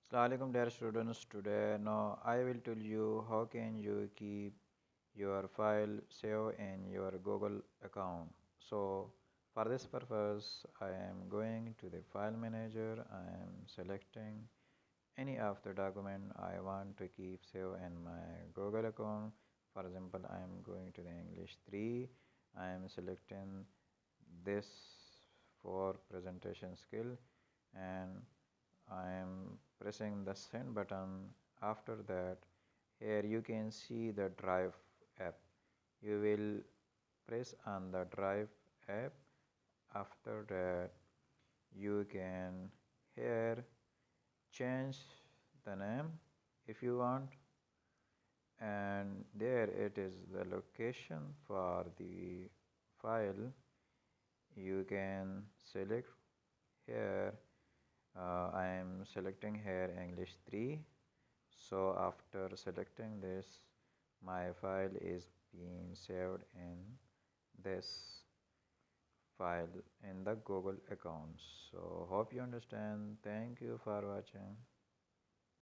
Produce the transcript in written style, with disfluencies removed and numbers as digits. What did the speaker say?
Assalamualaikum dear students. Today now I will tell you how can you keep your file saved in your Google account. So for this purpose I am going to the file manager. I am selecting any of the document I want to keep saved in my Google account. For example, I am going to the English 3. I am selecting this for presentation skill and I am pressing the send button. After that, here you can see the drive app. You will press on the drive app. After that, you can here change the name if you want, and there it is the location for the file. You can select here. I am selecting here English 3. So after selecting this, my file is being saved in this file in the Google account. So hope you understand. Thank you for watching.